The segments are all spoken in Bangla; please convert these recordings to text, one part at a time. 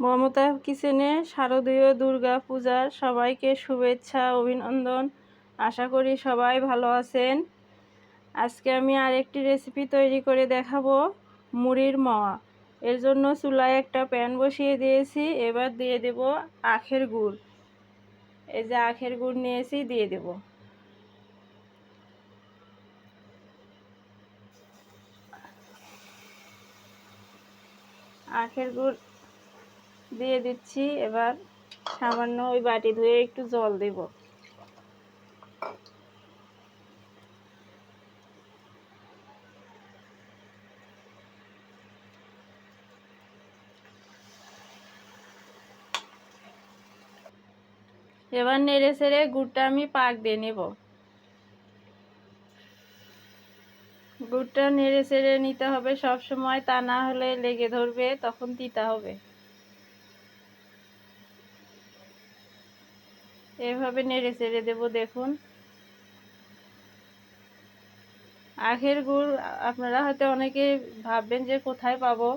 মমতা কিচেনে শারদীয় দুর্গা পূজার সবাইকে শুভেচ্ছা অভিনন্দন। আশা করি সবাই ভালো আছেন। আজকে আমি আরেকটি রেসিপি তৈরি করে দেখাবো, মুড়ির মাওয়া। এর জন্য চুলায় একটা প্যান বসিয়ে দিয়েছি। এবার দিয়ে দেব আখের গুড়। এই যে আখের গুড় নিয়েছি, দিয়ে দেব। আখের গুড় দিয়ে দিচ্ছি। এবার সামান্য ওই বাটি ধুয়ে একটু জল দেব। এবার নেড়ে চেড়ে গুড়টা আমি পাক দিয়ে নেব। গুড়টা নেড়ে চেড়ে নিতে হবে সব সময়, তা না হলে লেগে ধরবে, তখন তিতা হবে। এভাবে নেড়ে চেড়ে দেব। দেখুন, আখের গুড় আপনারা হয়তো অনেকে ভাববেন যে কোথায় পাবো।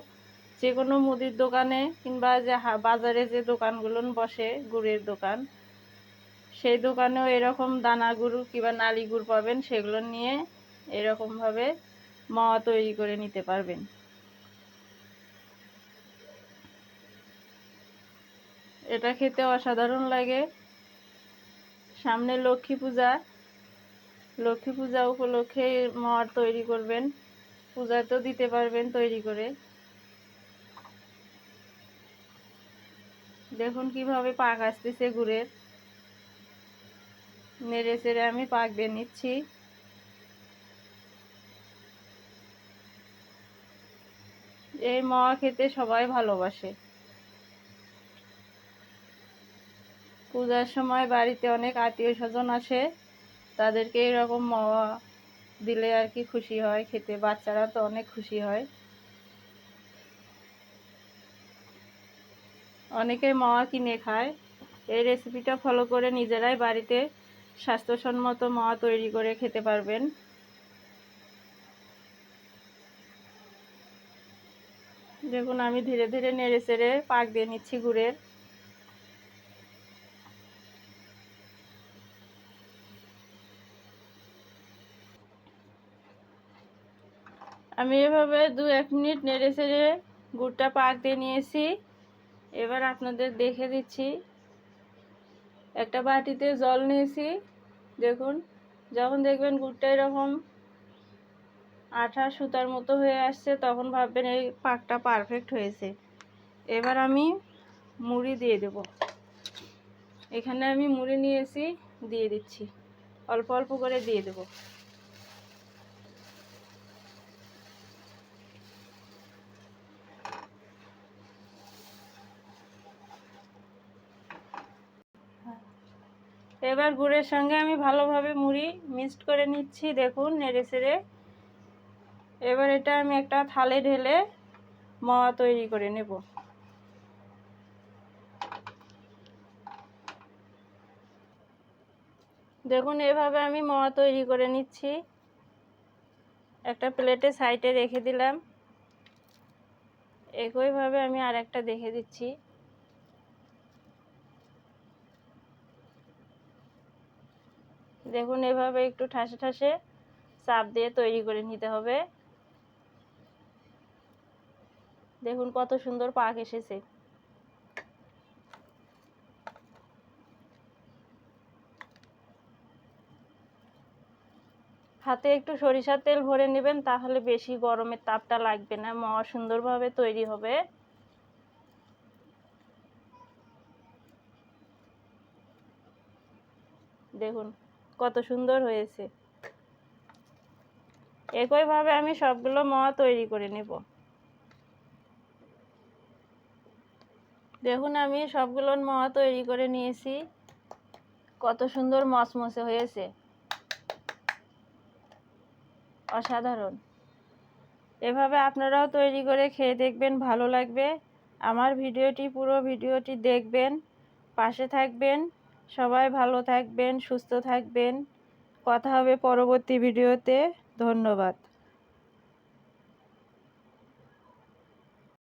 যে কোনো মুদির দোকানে কিংবা যে বাজারে যে দোকানগুলো বসে, গুড়ের দোকান, সেই দোকানেও এরকম দানা গুড় কিংবা নালি গুড় পাবেন। সেগুলো নিয়ে এরকমভাবে মাওয়া তৈরি করে নিতে পারবেন। এটা খেতে অসাধারণ লাগে। সামনে লক্ষ্মী পূজা, লক্ষ্মী পূজা উপলক্ষে মাওয়া তৈরি করবেন। পূজাতেও দিতে পারবেন তৈরি করে। দেখুন কিভাবে পাক আসতেছে গুড়ের। নেড়ে চেড়ে আমি পাক দিয়ে নিচ্ছি। এই মাওয়া খেতে সবাই ভালোবাসে। পূজার সময় বাড়িতে অনেক আত্মীয় স্বজন আসে, তাদেরকে এরকম মাওয়া দিলে আর কি খুশি হয় খেতে। বাচ্চারা তো অনেক খুশি হয়। অনেকে মাওয়া কিনে খায়। এই রেসিপিটা ফলো করে নিজেরাই বাড়িতে স্বাস্থ্যসম্মত মাওয়া তৈরি করে খেতে পারবেন। দেখুন, আমি ধীরে ধীরে নেড়ে চেড়ে পাক দিয়ে নিচ্ছি গুড়ের। আমি এভাবে 2-1 মিনিট নেড়ে চেড়ে গুড়টা পাক দিয়ে নিয়েছি। এবার আপনাদের দেখে দিচ্ছি। একটা বাটিতে জল নিয়েছি। দেখুন, যখন দেখবেন গুড়টা এরকম আঠা সুতার মতো হয়ে আসছে, তখন ভাববেন এই পাকটা পারফেক্ট হয়েছে। এবার আমি মুড়ি দিয়ে দেব। এখানে আমি মুড়ি নিয়েছি, দিয়ে দিচ্ছি। অল্প অল্প করে দিয়ে দেব। এবার গুড়ের সঙ্গে আমি ভালোভাবে মুড়ি মিক্সড করে নিচ্ছি। দেখুন, নেড়ে চেড়ে। এবার এটা আমি একটা থালে ঢেলে মাওয়া তৈরি করে নেব। দেখুন, এভাবে আমি মাওয়া তৈরি করে নিচ্ছি। একটা প্লেটে সাইডে রেখে দিলাম। একইভাবে আমি আরেকটা দেখে দিচ্ছি। দেখুন, এভাবে একটু ঠাসে ঠাসে চাপ দিয়ে তৈরি করে নিতে হবে। দেখুন কত সুন্দর পাক এসেছে। হাতে একটু সরিষার তেল ভরে নেবেন, তাহলে বেশি গরমের তাপটা লাগবে না, মাওয়া সুন্দরভাবে তৈরি হবে। দেখুন কত সুন্দর হয়েছে। একইভাবে আমি সবগুলো মাওয়া তৈরি করে নেব। দেখুন, আমি সবগুলো মাওয়া তৈরি করে নিয়েছি। কত সুন্দর মচমচে হয়েছে, অসাধারণ। এভাবে আপনারাও তৈরি করে খেয়ে দেখবেন, ভালো লাগবে। আমার পুরো ভিডিওটি দেখবেন, পাশে থাকবেন। সবাই ভালো থাকবেন, সুস্থ থাকবেন। কথা হবে পরবর্তী ভিডিওতে। ধন্যবাদ।